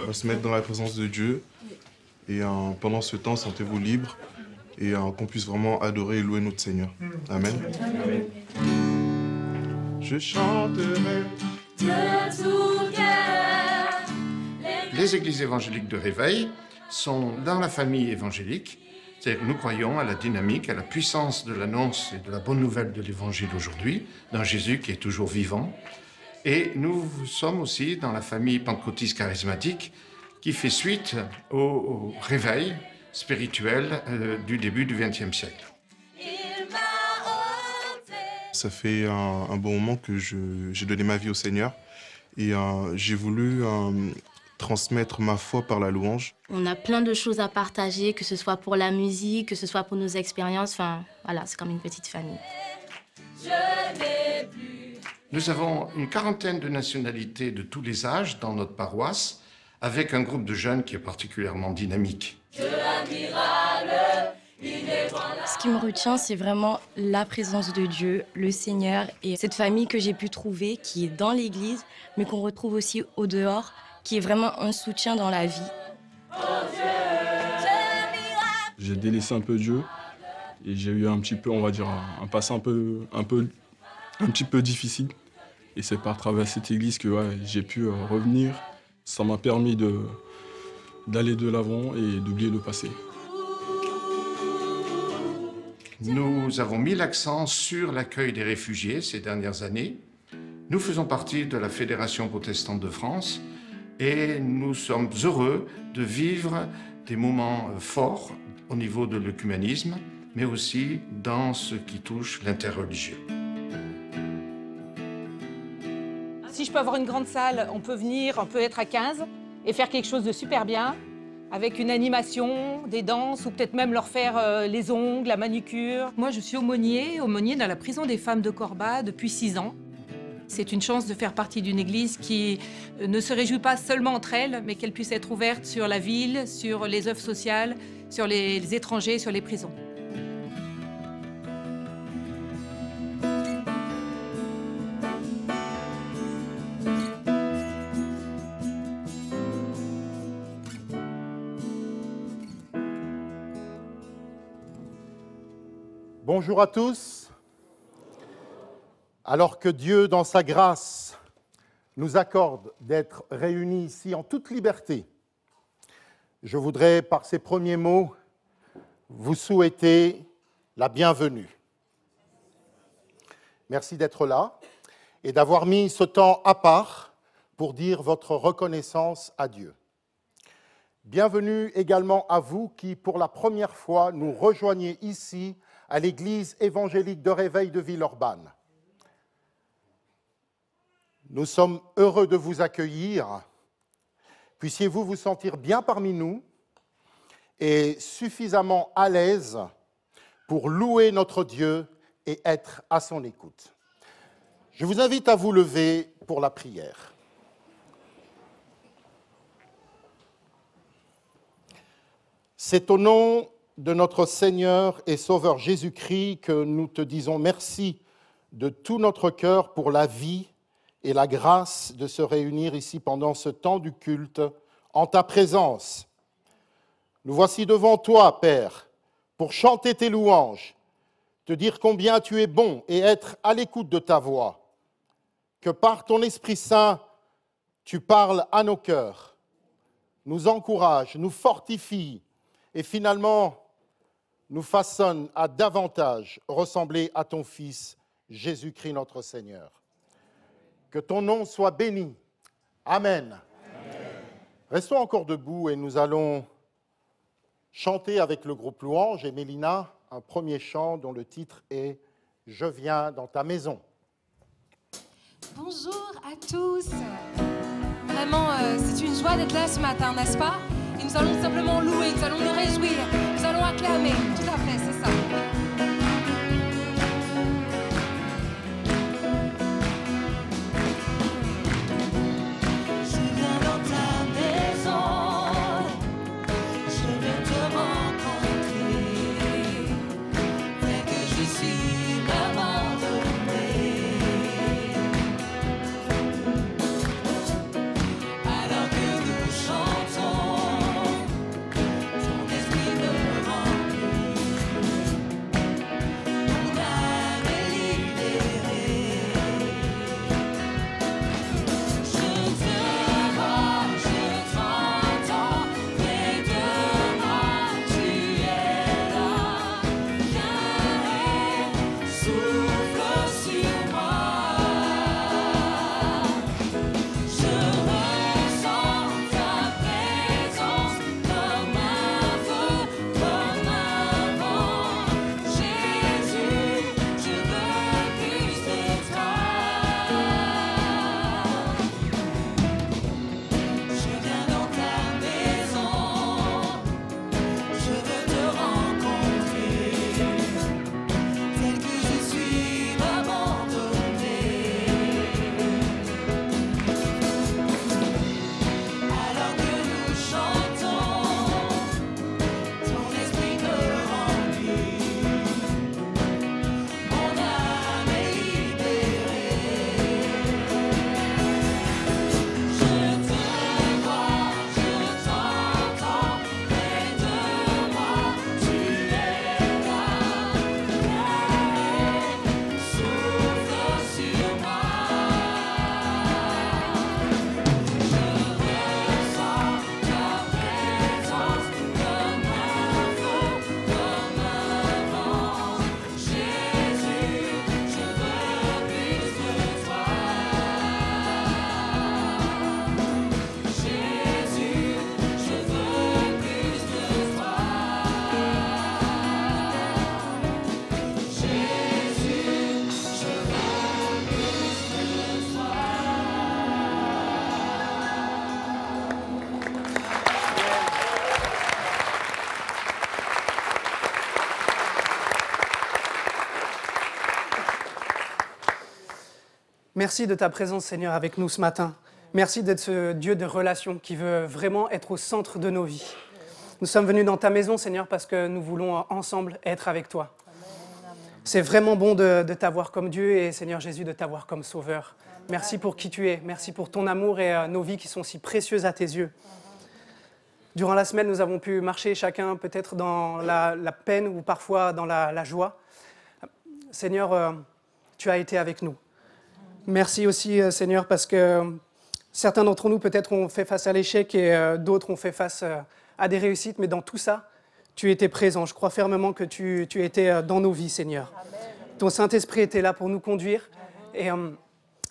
On va se mettre dans la présence de Dieu. Et pendant ce temps, sentez-vous libre. Et qu'on puisse vraiment adorer et louer notre Seigneur. Amen. Amen. Je chanterai de tout cœur. Les églises évangéliques de Réveil sont dans la famille évangélique. C'est-à-dire que nous croyons à la dynamique, à la puissance de l'annonce et de la bonne nouvelle de l'Évangile aujourd'hui, d'un Jésus qui est toujours vivant. Et nous sommes aussi dans la famille pentecôtiste charismatique qui fait suite au réveil spirituel du début du XXe siècle. Ça fait un bon moment que j'ai donné ma vie au Seigneur et j'ai voulu transmettre ma foi par la louange. On a plein de choses à partager, que ce soit pour la musique, que ce soit pour nos expériences. Enfin, voilà, c'est comme une petite famille. Nous avons une quarantaine de nationalités de tous les âges dans notre paroisse, avec un groupe de jeunes qui est particulièrement dynamique. Ce qui me retient, c'est vraiment la présence de Dieu, le Seigneur et cette famille que j'ai pu trouver, qui est dans l'église, mais qu'on retrouve aussi au dehors, qui est vraiment un soutien dans la vie. J'ai délaissé un peu Dieu et j'ai eu un petit peu, on va dire, un passé un petit peu difficile. Et c'est par travers cette église que j'ai pu revenir. Ça m'a permis d'aller de l'avant et d'oublier le passé. Nous avons mis l'accent sur l'accueil des réfugiés ces dernières années. Nous faisons partie de la Fédération protestante de France et nous sommes heureux de vivre des moments forts au niveau de l'œcuménisme, mais aussi dans ce qui touche l'interreligieux. Si je peux avoir une grande salle, on peut venir, on peut être à 15 et faire quelque chose de super bien, avec une animation, des danses, ou peut-être même leur faire les ongles, la manucure. Moi, je suis aumônier dans la prison des femmes de Corba depuis 6 ans. C'est une chance de faire partie d'une église qui ne se réjouit pas seulement entre elles, mais qu'elle puisse être ouverte sur la ville, sur les œuvres sociales, sur les étrangers, sur les prisons. Bonjour à tous. Alors que Dieu, dans sa grâce, nous accorde d'être réunis ici en toute liberté, je voudrais, par ces premiers mots, vous souhaiter la bienvenue. Merci d'être là et d'avoir mis ce temps à part pour dire votre reconnaissance à Dieu. Bienvenue également à vous qui, pour la première fois, nous rejoignez ici à l'église évangélique de Réveil de Villeurbanne. Nous sommes heureux de vous accueillir. Puissiez-vous vous sentir bien parmi nous et suffisamment à l'aise pour louer notre Dieu et être à son écoute. Je vous invite à vous lever pour la prière. C'est au nom de notre Seigneur et Sauveur Jésus-Christ que nous te disons merci de tout notre cœur pour la vie et la grâce de se réunir ici pendant ce temps du culte en ta présence. Nous voici devant toi, Père, pour chanter tes louanges, te dire combien tu es bon et être à l'écoute de ta voix, que par ton Esprit Saint, tu parles à nos cœurs, nous encourages, nous fortifies et finalement nous façonne à davantage ressembler à ton Fils, Jésus-Christ notre Seigneur. Que ton nom soit béni. Amen. Amen. Restons encore debout et nous allons chanter avec le groupe Louange et Mélina un premier chant dont le titre est « Je viens dans ta maison ». Bonjour à tous. Vraiment, c'est une joie d'être là ce matin, n'est-ce pas? Et nous allons simplement louer, nous allons nous réjouir, nous allons acclamer. Tout à fait, c'est ça. Je viens dans ta maison, je viens te rencontrer, fais que je suis abandonné. Alors que nous Merci de ta présence, Seigneur, avec nous ce matin. Merci d'être ce Dieu de relation qui veut vraiment être au centre de nos vies. Nous sommes venus dans ta maison, Seigneur, parce que nous voulons ensemble être avec toi. C'est vraiment bon de t'avoir comme Dieu et, Seigneur Jésus, de t'avoir comme Sauveur. Merci pour qui tu es. Merci pour ton amour et nos vies qui sont si précieuses à tes yeux. Durant la semaine, nous avons pu marcher chacun peut-être dans la peine ou parfois dans la joie. Seigneur, tu as été avec nous. Merci aussi, Seigneur, parce que certains d'entre nous peut-être ont fait face à l'échec et d'autres ont fait face à des réussites, mais dans tout ça, tu étais présent. Je crois fermement que tu étais dans nos vies, Seigneur. Ton Saint-Esprit était là pour nous conduire et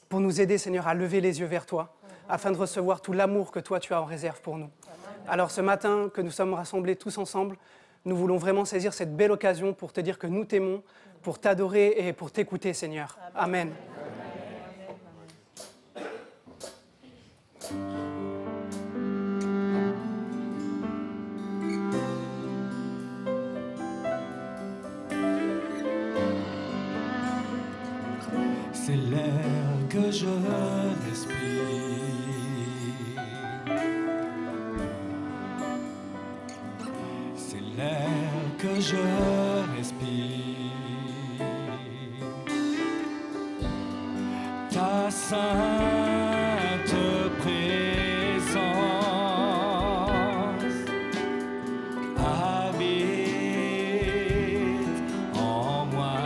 pour nous aider, Seigneur, à lever les yeux vers toi, afin de recevoir tout l'amour que toi, tu as en réserve pour nous. Alors ce matin, que nous sommes rassemblés tous ensemble, nous voulons vraiment saisir cette belle occasion pour te dire que nous t'aimons, pour t'adorer et pour t'écouter, Seigneur. Amen. C'est l'air que je respire. C'est l'air que je respire. Ta sainte présence habite en moi.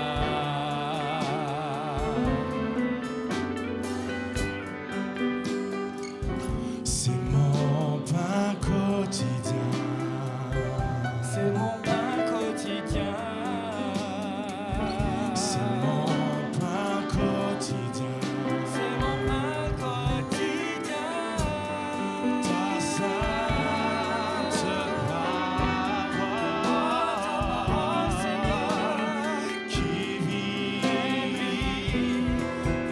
C'est mon pain quotidien. C'est mon pain quotidien. C'est mon pain quotidien. C'est mon pain quotidien. Ta sainte parole, Seigneur, qui vit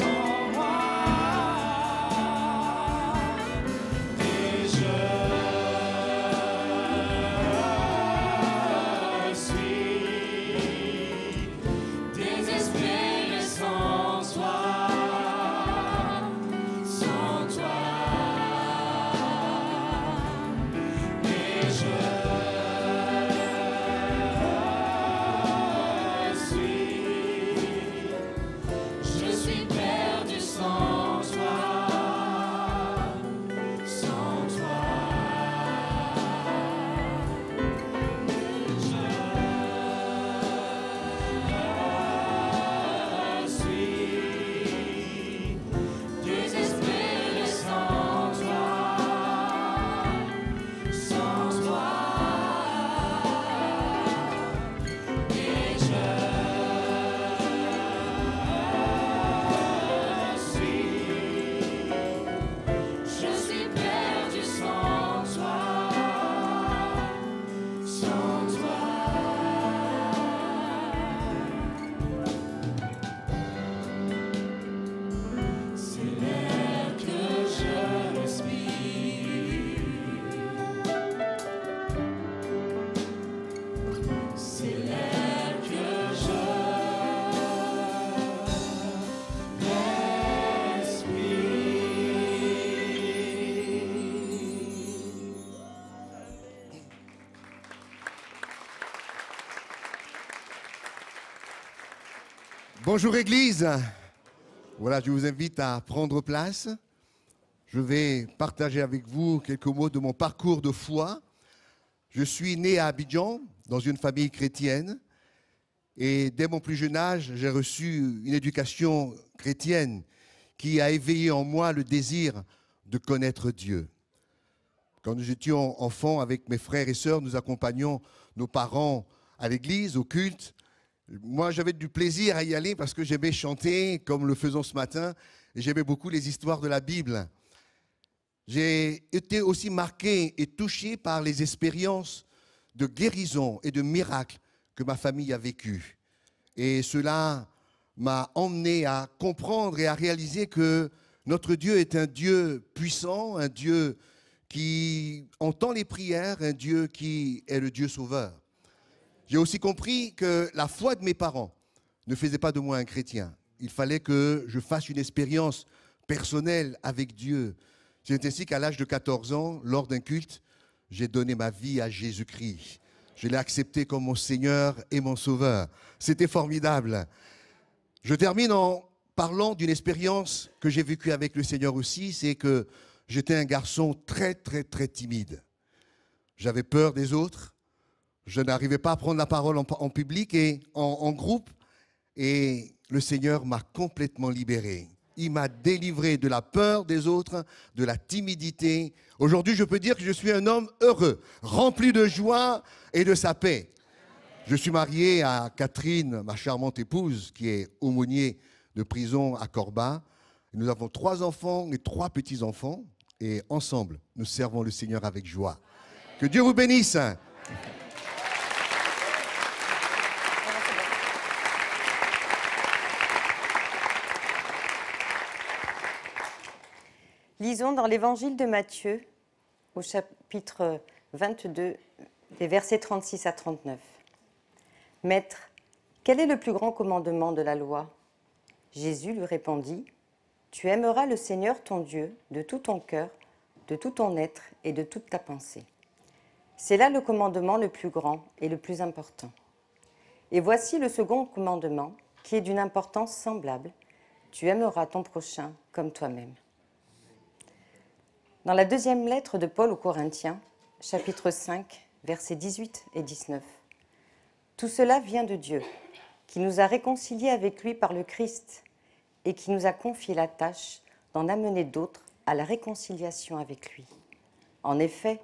en moi. Et je suis désespéré sans toi, sans toi. Et je suis perdu sans toi, sans toi. Je suis désespéré sans toi, sans toi. Et je suis perdu sans toi, sans toi. C'est l'air que je respire. C'est l'air que je respire. Bonjour Église. Voilà, je vous invite à prendre place. Je vais partager avec vous quelques mots de mon parcours de foi. Je suis né à Abidjan, dans une famille chrétienne. Et dès mon plus jeune âge, j'ai reçu une éducation chrétienne qui a éveillé en moi le désir de connaître Dieu. Quand nous étions enfants, avec mes frères et sœurs, nous accompagnions nos parents à l'église, au culte. Moi, j'avais du plaisir à y aller parce que j'aimais chanter, comme le faisons ce matin, et j'aimais beaucoup les histoires de la Bible. J'ai été aussi marqué et touché par les expériences de guérison et de miracles que ma famille a vécues. Et cela m'a emmené à comprendre et à réaliser que notre Dieu est un Dieu puissant, un Dieu qui entend les prières, un Dieu qui est le Dieu sauveur. J'ai aussi compris que la foi de mes parents ne faisait pas de moi un chrétien. il fallait que je fasse une expérience personnelle avec Dieu. C'est ainsi qu'à l'âge de 14 ans, lors d'un culte, j'ai donné ma vie à Jésus-Christ. Je l'ai accepté comme mon Seigneur et mon Sauveur. C'était formidable. Je termine en parlant d'une expérience que j'ai vécue avec le Seigneur aussi, c'est que j'étais un garçon très, très, très timide. J'avais peur des autres. Je n'arrivais pas à prendre la parole en public et en groupe. Et le Seigneur m'a complètement libéré. Il m'a délivré de la peur des autres, de la timidité. Aujourd'hui, je peux dire que je suis un homme heureux, rempli de joie et de sa paix. Je suis marié à Catherine, ma charmante épouse, qui est aumônier de prison à Corba. Nous avons 3 enfants et 3 petits-enfants. Et ensemble, nous servons le Seigneur avec joie. Que Dieu vous bénisse. Lisons dans l'évangile de Matthieu, au chapitre 22, les versets 36 à 39. « Maître, quel est le plus grand commandement de la loi ?» Jésus lui répondit, « Tu aimeras le Seigneur ton Dieu de tout ton cœur, de tout ton être et de toute ta pensée. C'est là le commandement le plus grand et le plus important. Et voici le second commandement, qui est d'une importance semblable. Tu aimeras ton prochain comme toi-même. » Dans la deuxième lettre de Paul aux Corinthiens, chapitre 5, versets 18 et 19. « Tout cela vient de Dieu, qui nous a réconciliés avec lui par le Christ et qui nous a confié la tâche d'en amener d'autres à la réconciliation avec lui. En effet,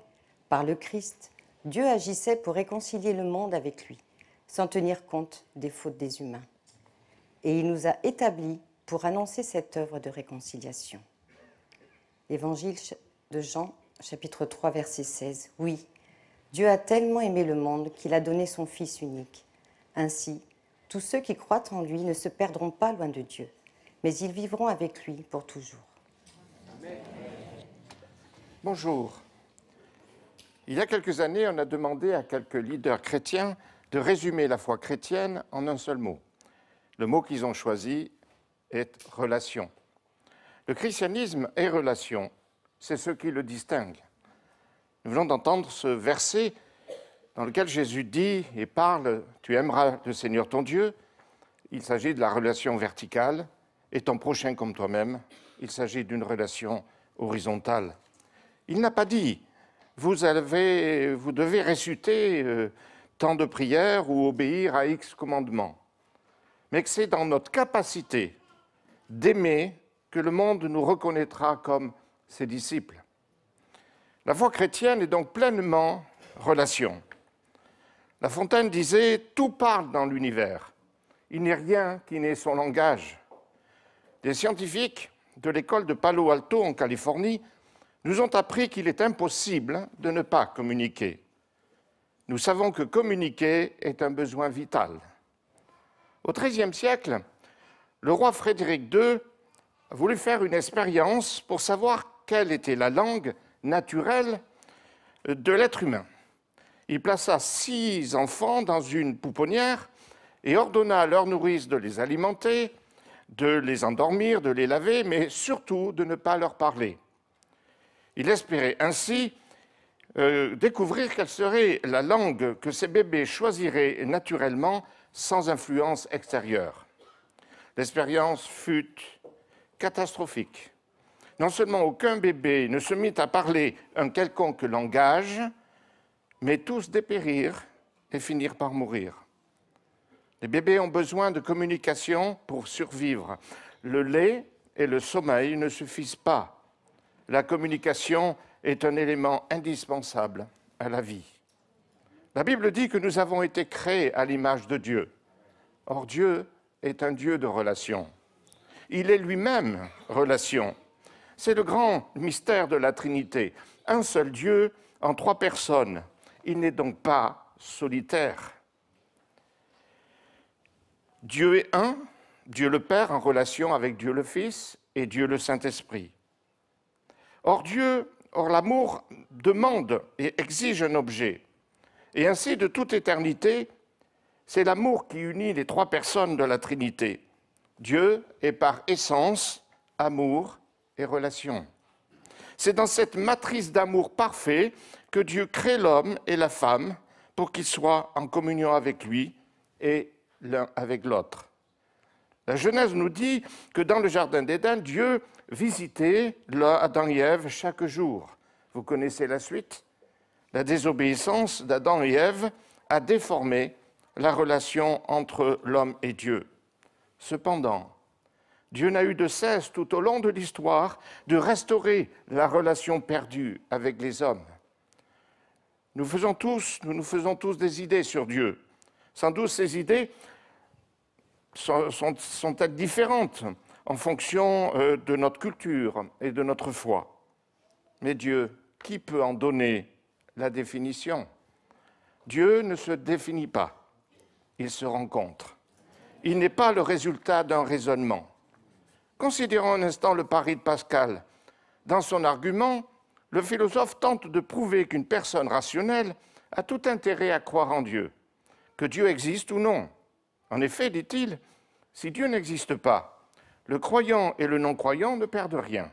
par le Christ, Dieu agissait pour réconcilier le monde avec lui, sans tenir compte des fautes des humains. Et il nous a établis pour annoncer cette œuvre de réconciliation. » Évangile de Jean, chapitre 3, verset 16. « Oui, Dieu a tellement aimé le monde qu'il a donné son Fils unique. Ainsi, tous ceux qui croient en lui ne se perdront pas loin de Dieu, mais ils vivront avec lui pour toujours. » Bonjour. Il y a quelques années, on a demandé à quelques leaders chrétiens de résumer la foi chrétienne en un seul mot. Le mot qu'ils ont choisi est « relation ». Le christianisme est relation, c'est ce qui le distingue. Nous venons d'entendre ce verset dans lequel Jésus dit et parle « Tu aimeras le Seigneur ton Dieu ». Il s'agit de la relation verticale et ton prochain comme toi-même. Il s'agit d'une relation horizontale. Il n'a pas dit « Vous devez réciter tant de prières ou obéir à X commandements », mais que c'est dans notre capacité d'aimer que le monde nous reconnaîtra comme ses disciples. La foi chrétienne est donc pleinement relation. La Fontaine disait « Tout parle dans l'univers. Il n'est rien qui n'ait son langage. » Des scientifiques de l'école de Palo Alto en Californie nous ont appris qu'il est impossible de ne pas communiquer. Nous savons que communiquer est un besoin vital. Au XIIIe siècle, le roi Frédéric II a voulu faire une expérience pour savoir quelle était la langue naturelle de l'être humain. Il plaça 6 enfants dans une pouponnière et ordonna à leur nourrice de les alimenter, de les endormir, de les laver, mais surtout de ne pas leur parler. Il espérait ainsi découvrir quelle serait la langue que ces bébés choisiraient naturellement sans influence extérieure. L'expérience fut catastrophique. Non seulement aucun bébé ne se mit à parler un quelconque langage, mais tous dépérirent et finirent par mourir. Les bébés ont besoin de communication pour survivre. Le lait et le sommeil ne suffisent pas. La communication est un élément indispensable à la vie. La Bible dit que nous avons été créés à l'image de Dieu. Or, Dieu est un Dieu de relation. Il est lui-même relation. C'est le grand mystère de la Trinité. Un seul Dieu en 3 personnes. Il n'est donc pas solitaire. Dieu est un, Dieu le Père en relation avec Dieu le Fils et Dieu le Saint-Esprit. Or, l'amour demande et exige un objet. Et ainsi, de toute éternité, c'est l'amour qui unit les 3 personnes de la Trinité. Dieu est par essence amour et relation. C'est dans cette matrice d'amour parfait que Dieu crée l'homme et la femme pour qu'ils soient en communion avec lui et l'un avec l'autre. La Genèse nous dit que dans le jardin d'Éden, Dieu visitait Adam et Ève chaque jour. Vous connaissez la suite? La désobéissance d'Adam et Ève a déformé la relation entre l'homme et Dieu. Cependant, Dieu n'a eu de cesse tout au long de l'histoire de restaurer la relation perdue avec les hommes. Nous nous faisons tous des idées sur Dieu. Sans doute ces idées sont-elles différentes en fonction de notre culture et de notre foi. Mais Dieu, qui peut en donner la définition? Dieu ne se définit pas, il se rencontre. Il n'est pas le résultat d'un raisonnement. Considérons un instant le pari de Pascal. Dans son argument, le philosophe tente de prouver qu'une personne rationnelle a tout intérêt à croire en Dieu, que Dieu existe ou non. En effet, dit-il, si Dieu n'existe pas, le croyant et le non-croyant ne perdent rien.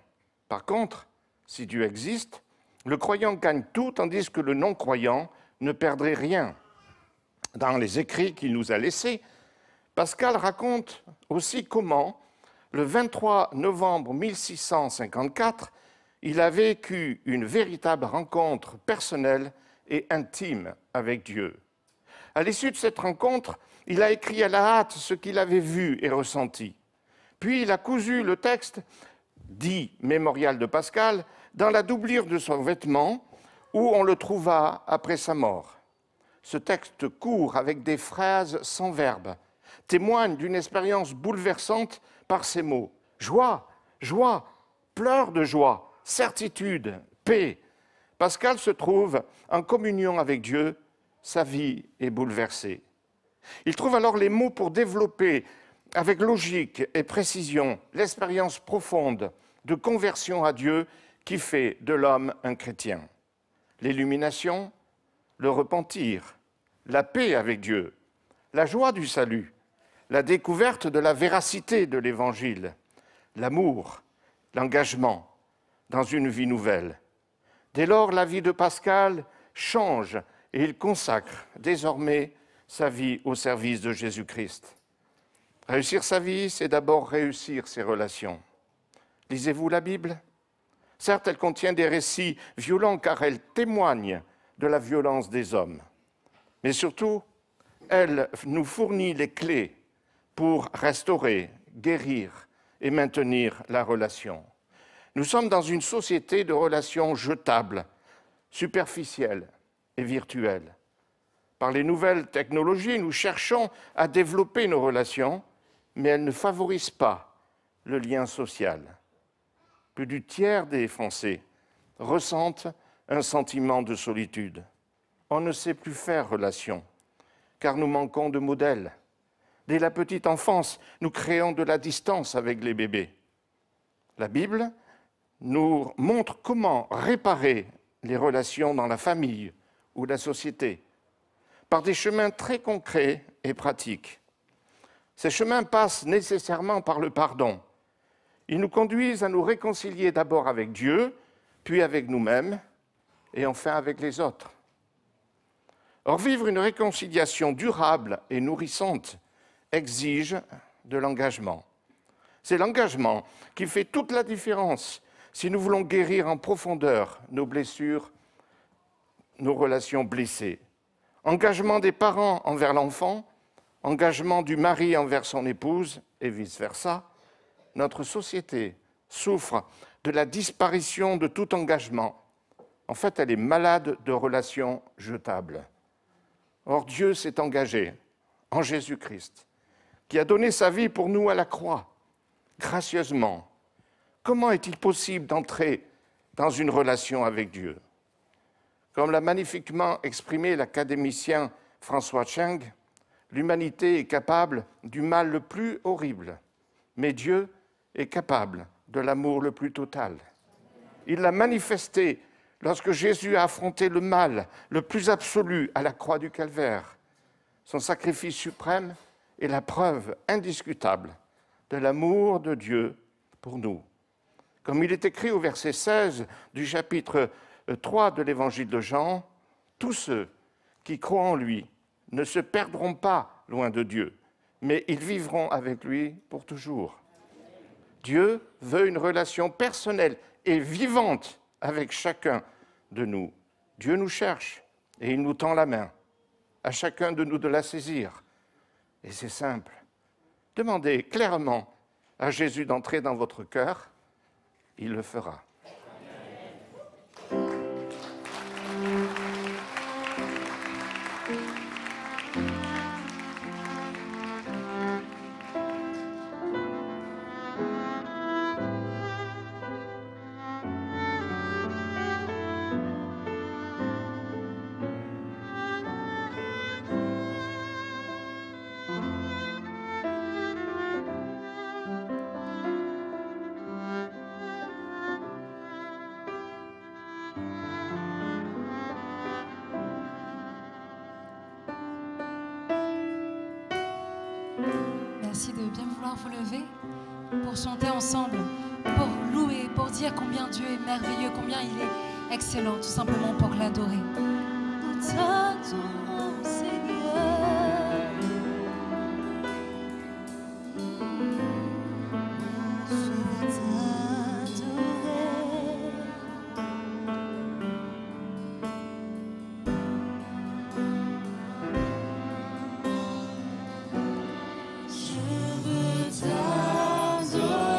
Par contre, si Dieu existe, le croyant gagne tout, tandis que le non-croyant ne perdrait rien. Dans les écrits qu'il nous a laissés, Pascal raconte aussi comment, le 23 novembre 1654, il a vécu une véritable rencontre personnelle et intime avec Dieu. À l'issue de cette rencontre, il a écrit à la hâte ce qu'il avait vu et ressenti. Puis il a cousu le texte, dit mémorial de Pascal, dans la doublure de son vêtement, où on le trouva après sa mort. Ce texte court avec des phrases sans verbe, témoigne d'une expérience bouleversante par ces mots. Joie, joie, pleurs de joie, certitude, paix. Pascal se trouve en communion avec Dieu, sa vie est bouleversée. Il trouve alors les mots pour développer avec logique et précision l'expérience profonde de conversion à Dieu qui fait de l'homme un chrétien. L'illumination, le repentir, la paix avec Dieu, la joie du salut, la découverte de la véracité de l'Évangile, l'amour, l'engagement dans une vie nouvelle. Dès lors, la vie de Pascal change et il consacre désormais sa vie au service de Jésus-Christ. Réussir sa vie, c'est d'abord réussir ses relations. Lisez-vous la Bible? Certes, elle contient des récits violents car elle témoigne de la violence des hommes. Mais surtout, elle nous fournit les clés pour restaurer, guérir et maintenir la relation. Nous sommes dans une société de relations jetables, superficielles et virtuelles. Par les nouvelles technologies, nous cherchons à développer nos relations, mais elles ne favorisent pas le lien social. Plus du tiers des Français ressentent un sentiment de solitude. On ne sait plus faire relation, car nous manquons de modèles. Dès la petite enfance, nous créons de la distance avec les bébés. La Bible nous montre comment réparer les relations dans la famille ou la société, par des chemins très concrets et pratiques. Ces chemins passent nécessairement par le pardon. Ils nous conduisent à nous réconcilier d'abord avec Dieu, puis avec nous-mêmes, et enfin avec les autres. Or, vivre une réconciliation durable et nourrissante exige de l'engagement. C'est l'engagement qui fait toute la différence si nous voulons guérir en profondeur nos blessures, nos relations blessées. Engagement des parents envers l'enfant, engagement du mari envers son épouse et vice-versa. Notre société souffre de la disparition de tout engagement. En fait, elle est malade de relations jetables. Or, Dieu s'est engagé en Jésus-Christ, qui a donné sa vie pour nous à la croix, gracieusement. Comment est-il possible d'entrer dans une relation avec Dieu? Comme l'a magnifiquement exprimé l'académicien François Cheng, l'humanité est capable du mal le plus horrible, mais Dieu est capable de l'amour le plus total. Il l'a manifesté lorsque Jésus a affronté le mal le plus absolu à la croix du Calvaire. Son sacrifice suprême est la preuve indiscutable de l'amour de Dieu pour nous. Comme il est écrit au verset 16 du chapitre 3 de l'évangile de Jean, « Tous ceux qui croient en lui ne se perdront pas loin de Dieu, mais ils vivront avec lui pour toujours. » Dieu veut une relation personnelle et vivante avec chacun de nous. Dieu nous cherche et il nous tend la main. À chacun de nous de la saisir. Et c'est simple. Demandez clairement à Jésus d'entrer dans votre cœur, il le fera. Merci de bien vouloir vous lever pour chanter ensemble, pour louer, pour dire combien Dieu est merveilleux, combien il est excellent, tout simplement pour l'adorer. Nous t'adorons, Seigneur. Je veux t'adorer.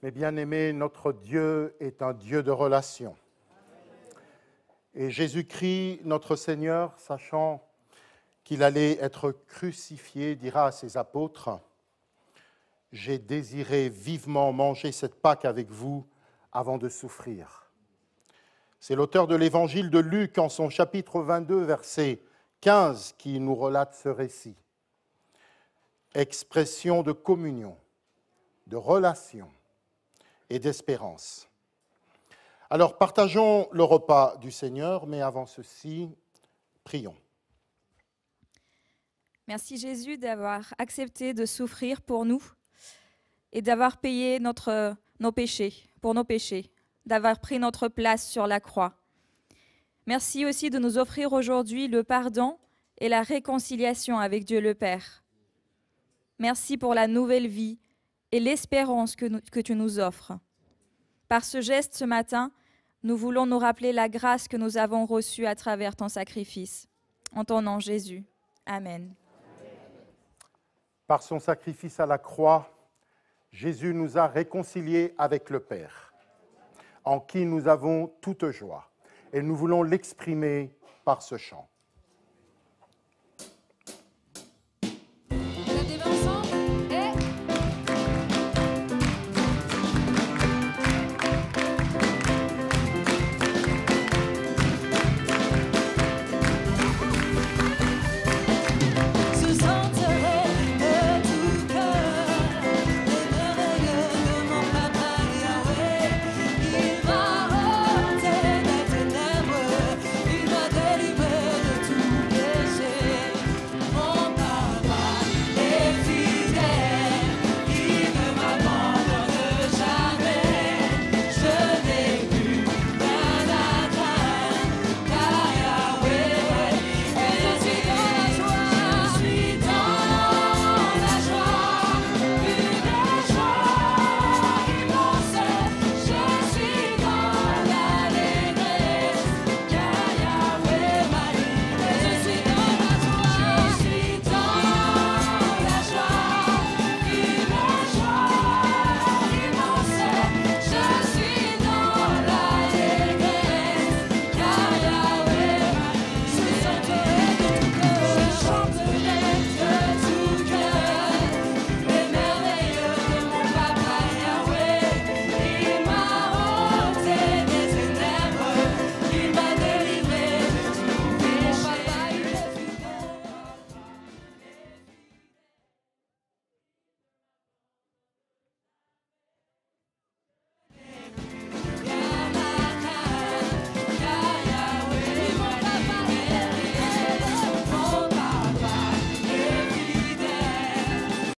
Mes bien-aimés, notre Dieu est un Dieu de relation. Et Jésus-Christ, notre Seigneur, sachant qu'il allait être crucifié, dira à ses apôtres, « J'ai désiré vivement manger cette Pâque avec vous avant de souffrir. » C'est l'auteur de l'évangile de Luc, en son chapitre 22, verset 15, qui nous relate ce récit. Expression de communion, de relation et d'espérance. Alors, partageons le repas du Seigneur, mais avant ceci, prions. Merci Jésus d'avoir accepté de souffrir pour nous et d'avoir payé nos péchés, pour nos péchés, d'avoir pris notre place sur la croix. Merci aussi de nous offrir aujourd'hui le pardon et la réconciliation avec Dieu le Père. Merci pour la nouvelle vie et l'espérance que tu nous offres. Par ce geste ce matin, nous voulons nous rappeler la grâce que nous avons reçue à travers ton sacrifice. En ton nom, Jésus. Amen. Par son sacrifice à la croix, Jésus nous a réconciliés avec le Père, en qui nous avons toute joie. Et nous voulons l'exprimer par ce chant.